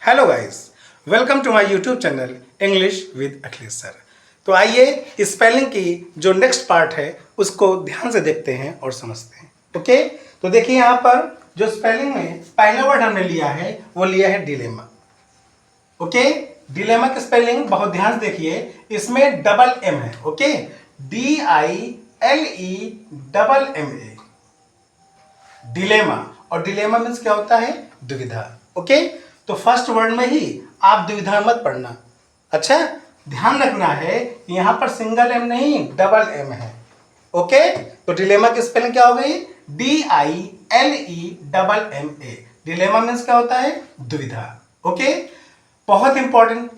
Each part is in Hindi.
Hello guys, welcome to my YouTube channel English with Akhilesh sir. तो आइए स्पेलिंग की जो नेक्स्ट पार्ट है उसको ध्यान से देखते हैं और समझते हैं। ओके, तो देखिए यहाँ पर जो स्पेलिंग में पहला वर्ड हमने लिया है वो लिया है डिलेमा। ओके, डिलेमा की स्पेलिंग बहुत ध्यान से देखिए, इसमें डबल एम है। Okay, DILE dilemma. और डिलेमा मीन्स क्या होता है? दुविधा। ओके, तो फर्स्ट वर्ड में ही आप दुविधा मत पढ़ना। अच्छा, ध्यान रखना है यहां पर सिंगल एम नहीं डबल एम है। ओके, तो डिलेमा की स्पेलिंग क्या हो गई? DILE डिलेमा मीन्स क्या होता है? दुविधा। ओके, बहुत इंपॉर्टेंट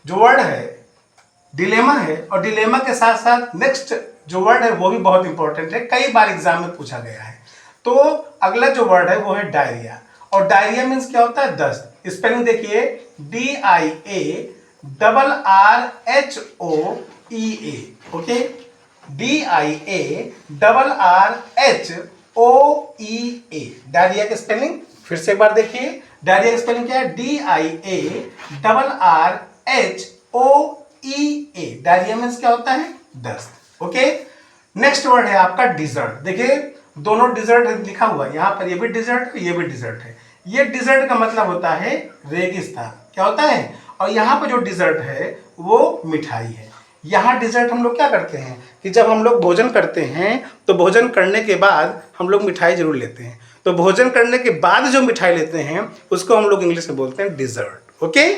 जो वर्ड है डिलेमा है, और डिलेमा के साथ साथ नेक्स्ट जो वर्ड है वो भी बहुत इंपॉर्टेंट है, कई बार एग्जाम में पूछा गया है। तो अगला जो वर्ड है वो है डायरिया। और डायरिया मीन्स क्या होता है? दस्त। स्पेलिंग देखिए, DIARRHOEA। ओके, DIARRHOEA डायरिया की स्पेलिंग फिर से एक बार देखिए। डायरिया की स्पेलिंग क्या है? DIARRHOEA। डायरिया मीन्स क्या होता है? दस्त। ओके, नेक्स्ट वर्ड है आपका डिजर्ट। देखिए दोनों डिजर्ट लिखा हुआ है, यहाँ पर ये भी डिजर्ट है ये भी डिजर्ट है। ये डिजर्ट का मतलब होता है रेगिस्तान। क्या होता है? और यहाँ पर जो डिजर्ट है वो मिठाई है। यहाँ डिजर्ट हम लोग क्या करते हैं कि जब हम लोग भोजन करते हैं तो भोजन करने के बाद हम लोग मिठाई जरूर लेते हैं। तो भोजन करने के बाद जो मिठाई लेते हैं उसको हम लोग इंग्लिश में बोलते हैं desert. Okay,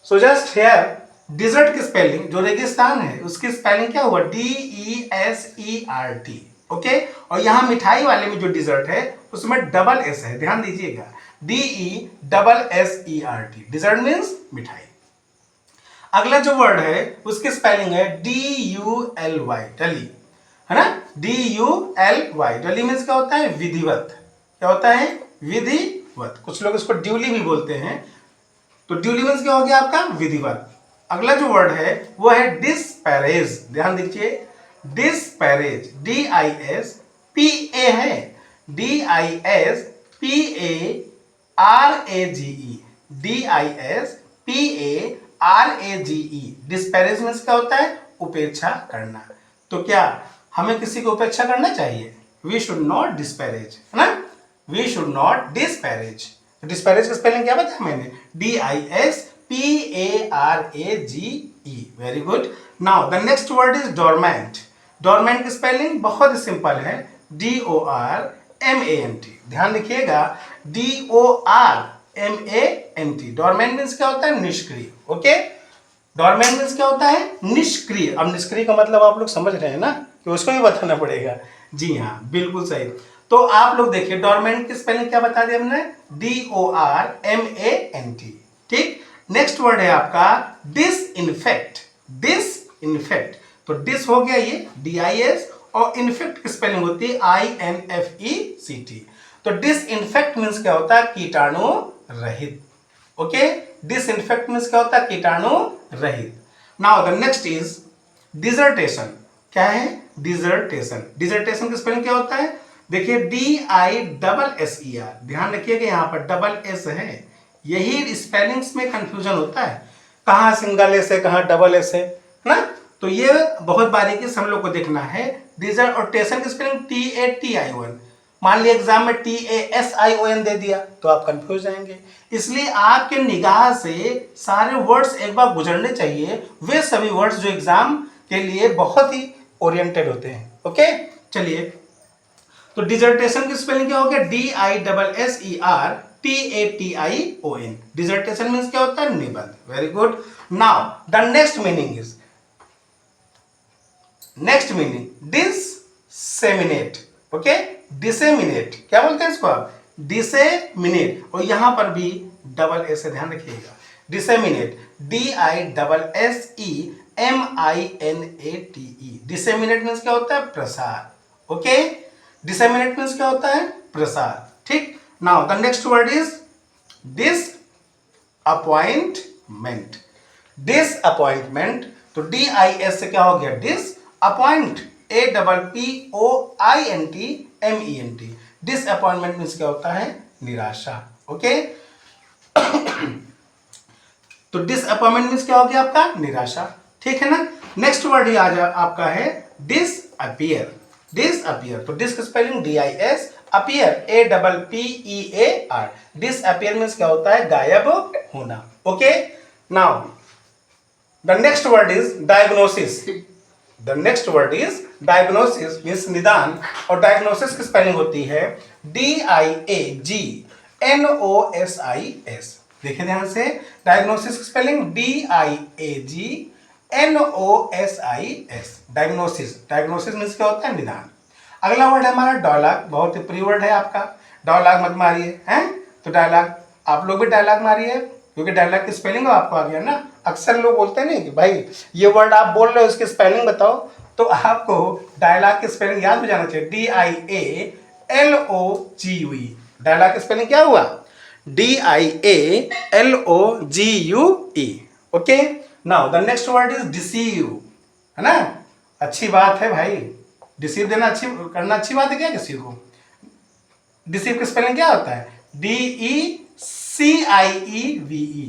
so just here desert की स्पेलिंग, जो रेगिस्तान है उसकी स्पेलिंग क्या हुआ? DESERT। ओके, और यहां मिठाई वाले में जो डिजर्ट है उसमें डबल एस है, ध्यान दीजिएगा, DESSERT। डिजर्ट मीन्स मिठाई। अगला जो वर्ड है उसकी स्पेलिंग है DULY, डली, है ना? DULY, डली मीन्स क्या होता है? विधिवत। क्या होता है? विधिवत। कुछ लोग इसको ड्यूली भी बोलते हैं। तो ड्यूली मीन्स क्या हो गया आपका? विधिवत। अगला जो वर्ड है वो है डिस्पैरेज। ध्यान दीजिए, डिस्पैरेज, DISPA है, DISPARAGE, DISPARAGE। डिस्पैरेज मीन्स क्या होता है? उपेक्षा करना। तो क्या हमें किसी को उपेक्षा करना चाहिए? वी शुड नॉट डिस्पैरेज, है ना? We should not disparage. Disparage का स्पेलिंग क्या बताया मैंने? DISPARAGE। Very good. Now the next word is dormant. Dormant की स्पेलिंग बहुत ही सिंपल है, DORMANT। ध्यान रखिएगा, DORMANT। डोरमेंट मीन्स क्या होता है? निष्क्रिय। ओके, डोरमेंट मीन्स क्या होता है? निष्क्रिय। अब निष्क्रिय का मतलब आप लोग समझ रहे हैं ना कि उसको भी बताना पड़ेगा। जी हाँ, बिल्कुल सही। तो आप लोग देखिए डोरमेंट की स्पेलिंग क्या बता दी हमने? DORMANT। ठीक, नेक्स्ट वर्ड है आपका डिसइंफेक्ट। डिसइंफेक्ट, तो डिस हो गया ये DIS, और इन्फेक्ट की स्पेलिंग होती है INFECT। तो डिसइंफेक्ट मीन्स क्या होता है? कीटाणु रहित। ओके, डिसइंफेक्ट मीन्स क्या होता है? कीटाणु रहित। Now the next is dissertation. क्या है? डिजर्टेशन। डिजर्टेशन की स्पेलिंग क्या होता है? देखिए DISSER। ध्यान रखिएगा यहाँ पर डबल एस है, यही स्पेलिंग्स में कंफ्यूजन होता है, कहाँ सिंगल एस है कहाँ डबल एस है ना? तो ये बहुत बारीकी से हम लोग को देखना है। डिजर्टेशन की स्पेलिंग TATION। मान लिया एग्जाम में TASION दे दिया तो आप कंफ्यूज जाएंगे। इसलिए आपके निगाह से सारे वर्ड्स एक बार गुजरने चाहिए, वे सभी वर्ड्स जो एग्जाम के लिए बहुत ही ओरिएंटेड होते हैं। ओके, चलिए, तो डिजर्टेशन की स्पेलिंग क्या हो गया? DISSERTATION। डिजर्टेशन मीन्स क्या होता है? निबंध। Very good. Now the next meaning is, next meaning disseminate. Okay, disseminate क्या बोलते हैं इसको आप? डिसेमिनेट, और यहां पर भी डबल एस है, ध्यान रखिएगा। Disseminate, DISSEMINATE। डिसेमिनेट मीन्स क्या होता है? प्रसार। ओके, डिसेमिनेट मीन्स क्या होता है? प्रसार। ठीक, now the next word is disappointment. Disappointment, तो DIS से क्या हो गया? Dis, appoint APPOINTMENT। Disappointment means क्या होता है? निराशा। ओके, तो डिसअपॉइंटमेंट मीन्स क्या हो गया आपका, निराशा, ठीक है ना। नेक्स्ट वर्ड ही आज आपका है डिसअपियर। डिसअपियर, तो डिस की spelling DIS, appear APPEAR। Disappear means क्या होता है, गायब होना। Okay, now the next word is diagnosis. The next word is diagnosis means निदान, और डायग्नोसिस की स्पेलिंग होती है DIAGNOSIS। देखिए ध्यान से, डायग्नोसिस की spelling DIAGNOSIS। Diagnosis, diagnosis means क्या होता है, निदान। अगला वर्ड है हमारा डायलॉग, बहुत ही प्रिय वर्ड है आपका। डायलॉग मत मारिए हैं, तो डायलॉग आप लोग भी डायलॉग मारिए, क्योंकि डायलॉग की स्पेलिंग आपको आ गया ना। अक्सर लोग बोलते हैं नहीं कि भाई ये वर्ड आप बोल रहे हो इसकी स्पेलिंग बताओ, तो आपको डायलॉग की स्पेलिंग याद हो जाना चाहिए, DIALOGUE। डायलॉग की स्पेलिंग क्या हुआ, DIALOGUE। Okay, now the next word is deceive, है ना। अच्छी बात है भाई, डिसीव देना अच्छी करना अच्छी बात है क्या किसी को। डिसीव की स्पेलिंग क्या होता है, DECIEVE।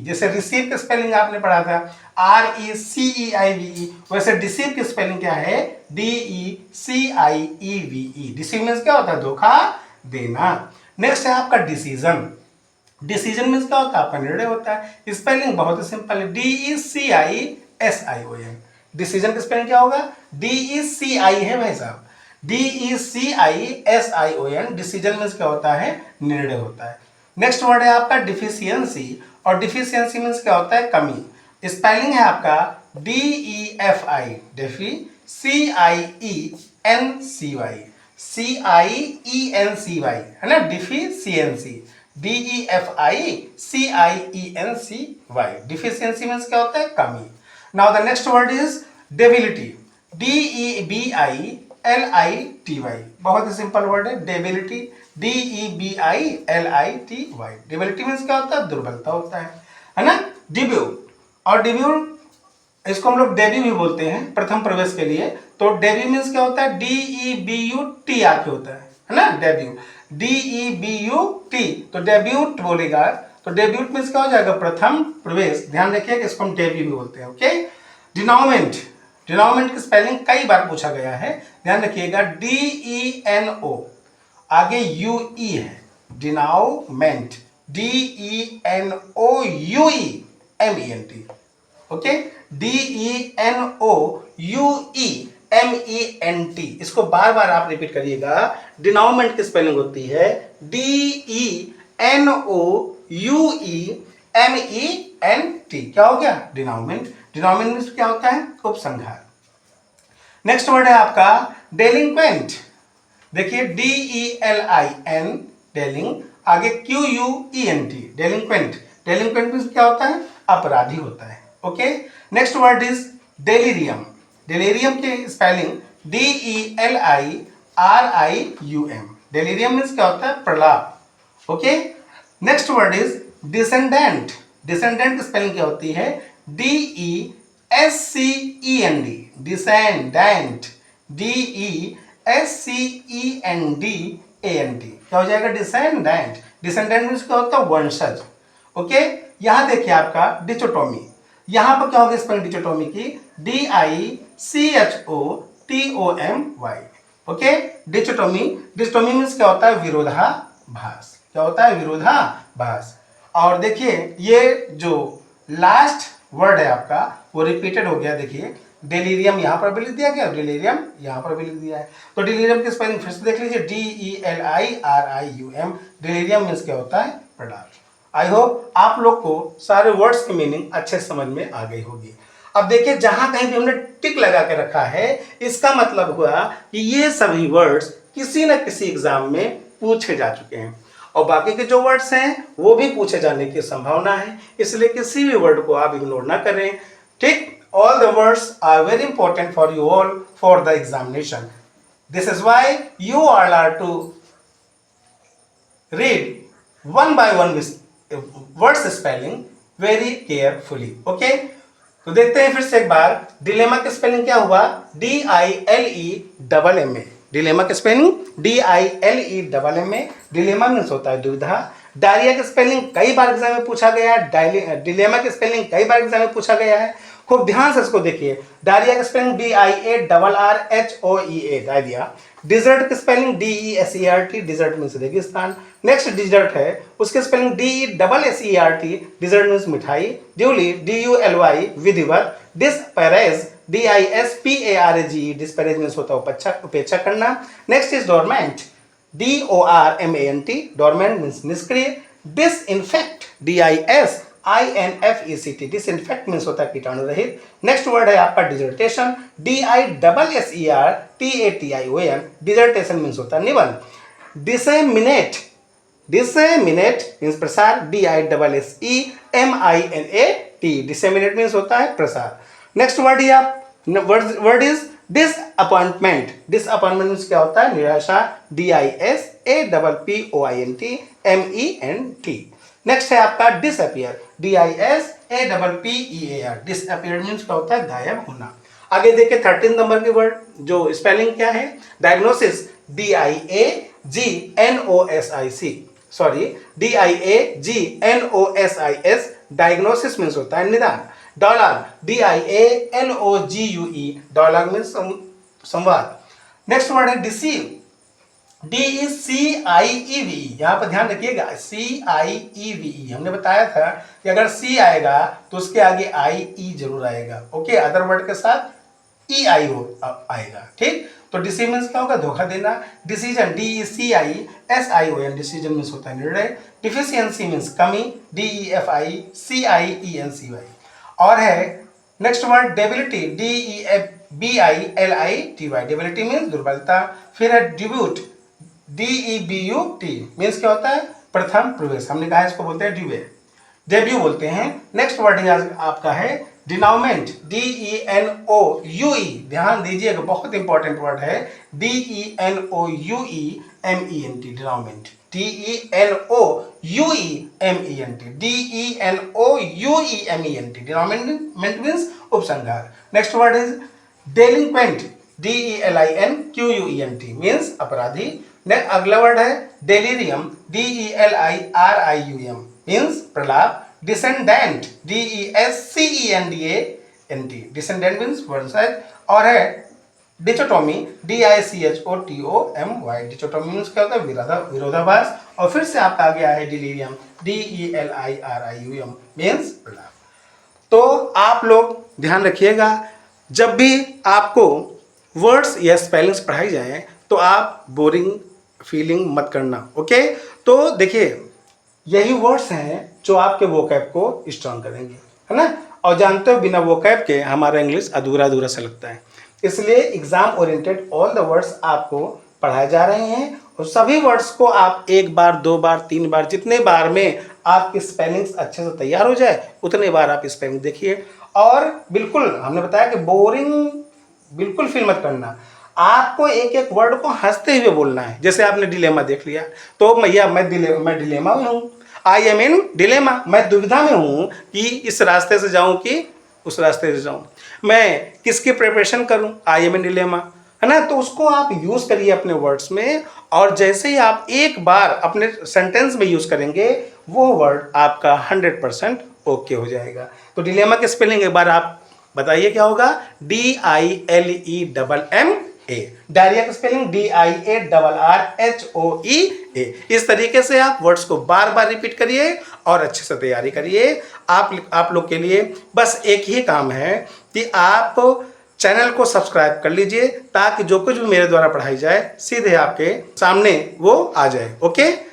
जैसे रिसीव की स्पेलिंग आपने पढ़ा था RECEIVE, वैसे डिसीव की स्पेलिंग क्या है, DECIEVE। डिसीव मीन्स क्या होता है, धोखा देना। नेक्स्ट है आपका डिसीजन। डिसीजन मीन्स क्या होता है, आपका निर्णय होता है। स्पेलिंग बहुत ही सिंपल है, DECISION। डिसीजन की स्पेलिंग क्या होगा, DECI है भाई साहब, DECISION। डिसीजन मीन्स क्या होता है, निर्णय होता है। नेक्स्ट वर्ड है आपका डिफिशियंसी, और डिफिशियंसी मीन्स क्या होता है, कमी। स्पेलिंग है आपका DEFI, डेफी CIENCY है ना, डिफिशियंसी DEFICIENCY। डिफिशियंसी मीन्स क्या होता है, कमी। Now the next word is debility, DEBILITY। बहुत ही सिंपल वर्ड है, डेबिलिटी, DEBILITY। डेबिलिटी मीन्स क्या होता है, दुर्बलता होता है ना। डिब्यू, और डिब्यू इसको हम लोग डेब्यू भी बोलते हैं, प्रथम प्रवेश के लिए। तो डेब्यू मीन्स क्या होता है, DEBUT आके होता है ना, डेब्यू, DEBUT। तो डेब्यूट बोलेगा, तो डेब्यूट मीन्स क्या हो जाएगा, प्रथम प्रवेश। ध्यान रखिए कि इसको हम डेब्यू भी बोलते हैं। ओके, डिनोमेंट, डिनोमेंट की स्पेलिंग कई बार पूछा गया है, ध्यान रखिएगा, DENO आगे UE है, डिनोमेंट, DENOUEMENT। Okay, DENOUEMENT। इसको बार बार आप रिपीट करिएगा। डिनोमेंट की स्पेलिंग होती है DENOUEMENT। क्या हो गया, डिनोमेंट। डिनोमेंट में क्या होता है, उपसंहार। नेक्स्ट वर्ड है आपका डेलिंक्वेंट। देखिए DELIN, डेलिंग, आगे QUENT, डेलिंक्वेंट। डेलिंक्वेंट में क्या होता है, अपराधी होता है। Okay, next word is delirium. Delirium की स्पेलिंग DELIRIUM। डेलीरियम मीन्स क्या होता है, प्रलाप। Okay, next word is descendant. Descendant की स्पेलिंग क्या होती है, DESCEND, डिसेंडेंट, DESCENDANT। क्या हो जाएगा, डिसेंडेंट। डिसेंडेंट मीन्स क्या होता है, वंशज। ओके, यहां देखिए आपका डिचोटोमी, यहां पर क्या होगा स्पेलिंग डिचोटोमी की, DICHOTOMY। ओके, डिचोटोमी। डिचोटोमी मीन्स क्या होता है, विरोधाभास। क्या होता है, विरोधाभास। और देखिए ये जो लास्ट वर्ड है आपका वो रिपीटेड हो गया। देखिए डेलीरियम यहां पर भी लिख दिया गया, डेलीरियम यहां पर भी लिख दिया है। तो डेलीरियम की स्पेलिंग फिर से देख लीजिए, DELIRIUM। डेलीरियम मीन्स क्या होता है, प्रलाप। आई होप आप लोग को सारे वर्ड्स की मीनिंग अच्छे समझ में आ गई होगी। अब देखिए जहां कहीं भी हमने टिक लगा के रखा है, इसका मतलब हुआ कि ये सभी वर्ड्स किसी न किसी एग्जाम में पूछे जा चुके हैं, और बाकी के जो वर्ड्स हैं वो भी पूछे जाने की संभावना है, इसलिए किसी भी वर्ड को आप इग्नोर ना करें। ठीक, all the words are very important for you all for the examination. This is why you all are to read one by one words spelling very carefully. Okay, तो देखते हैं फिर से एक बार डिलेमा की स्पेलिंग क्या हुआ, DILEMMA। डिलेमा की स्पेलिंग DILEMMA। डिलेमा मीन्स होता है दुविधा, डायरिया की स्पेलिंग कई बार एग्जाम में पूछा गया है, डिलेमा की स्पेलिंग कई बार एग्जाम में पूछा गया है। खूब ध्यान से इसको देखिए। डायरिया की स्पेलिंग DIARRHOEA डायरिया। डिजर्ट की स्पेलिंग DESERT, डिजर्ट मीन्स रेगिस्तान। नेक्स्ट डिजर्ट है, उसकी स्पेलिंग DESSERT, डिजर्ट मीन्स मिठाई। ड्यूली DULY विधिवत। डिस्पैरेज DISPARAGE, डिस्पैरेज मीन्स होता है उपेक्षा करना। Next is dormant DORMANT, dormant means निष्क्रिय। डिसइंफेक्ट DISINFECT, डिसइंफेक्ट मीन्स होता है कीटाणु रहित। नेक्स्ट वर्ड है आपका डिजर्टेशन DISSERTATION, डिजर्टेशन मीन्स होता है निबंध। डिसेमिनेट मीन्स प्रसार DISSEMINAT, डिसेमिनेट मीन्स होता है प्रसार। Next word word is disappointment means क्या होता है निराशा DISAPPOINTMENT। नेक्स्ट है आपका डिसअपियर DISAPPEAR, डिसअपियर मीन्स क्या होता है गायब होना। आगे देखिए 13 नंबर के वर्ड जो स्पेलिंग क्या है। डायग्नोसिस DIAGNOSIS, डायग्नोसिस मीन्स होता है निदान। डायलॉग DIALOGUE, डायलॉग मीन्स संवाद। नेक्स्ट वर्ड है डिसीव DECIEVE, यहाँ पर ध्यान रखिएगा CIEVE, हमने बताया था कि अगर C आएगा तो उसके आगे IE जरूर आएगा। ओके, अदर वर्ड के साथ EI आएगा। ठीक, तो डिसीव मीन्स क्या होगा धोखा देना। डिसीजन DECISION, डिसीजन मीन्स होता है निर्णय। डिफिशियंसी मीन्स कमी DEFICIENCY। और है next word debility DEBILITY, debility means दुर्बलता। फिर है डिब्यूट DEBUT, मीन्स क्या होता है प्रथम प्रवेश, हमने कहा इसको बोलते हैं डेब्यू बोलते हैं। नेक्स्ट वर्ड आपका है डिनाउमेंट DENOUE, ध्यान दीजिएगा बहुत इंपॉर्टेंट वर्ड है DENOUEMENT, denouement DENOUEMENT, denouement means उपसंहार। Next word is delinquent DELINQUENT, means अपराधी। अगला वर्ड है डेलिरियम DELIRIUM, मीन्स प्रलाप। डिसेंडेंट DESCENDANT, डिसेंडेंट मीन्स वंशज। और है डिचोटोमी DICHOTOMY, डिचोटोमी मीन्स क्या होता है विरोधाभास। और फिर से आपका आ गया है डिलीरियम DELIRIUM, मीन्स प्रलाप। तो आप लोग ध्यान रखिएगा, जब भी आपको वर्ड्स या स्पेलिंग्स पढ़ाई जाए तो आप बोरिंग फीलिंग मत करना। ओके, तो देखिए यही वर्ड्स हैं जो आपके वोकैब को स्ट्रॉन्ग करेंगे, है ना। और जानते हो बिना वोकैब के हमारा इंग्लिश अधूरा अधूरा सा लगता है। इसलिए exam oriented all the words आपको पढ़ाए जा रहे हैं और सभी वर्ड्स को आप एक बार, दो बार, तीन बार, जितने बार में आपकी स्पेलिंग्स अच्छे से तैयार हो जाए उतने बार आप स्पेलिंग देखिए। और बिल्कुल हमने बताया कि बोरिंग बिल्कुल फील मत करना, आपको एक एक वर्ड को हंसते हुए बोलना है। जैसे आपने डिलेमा देख लिया तो भैया मैं डिलेमा में हूँ, आई एम इन डिलेमा, मैं दुविधा में हूँ कि इस रास्ते से जाऊँ कि उस रास्ते से जाऊँ, मैं किसकी प्रिपरेशन करूँ, आई एम इन डिलेमा, है ना। तो उसको आप यूज़ करिए अपने वर्ड्स में और जैसे ही आप एक बार अपने सेंटेंस में यूज़ करेंगे वो वर्ड आपका 100% ओके हो जाएगा। तो डिलेमा के स्पेलिंग एक बार आप बताइए क्या होगा, DILEMMA। डायरिया का स्पेलिंग DIARRHOEA। इस तरीके से आप वर्ड्स को बार बार रिपीट करिए और अच्छे से तैयारी करिए। आप लोग के लिए बस एक ही काम है कि आप चैनल को सब्सक्राइब कर लीजिए ताकि जो कुछ भी मेरे द्वारा पढ़ाई जाए सीधे आपके सामने वो आ जाए। ओके।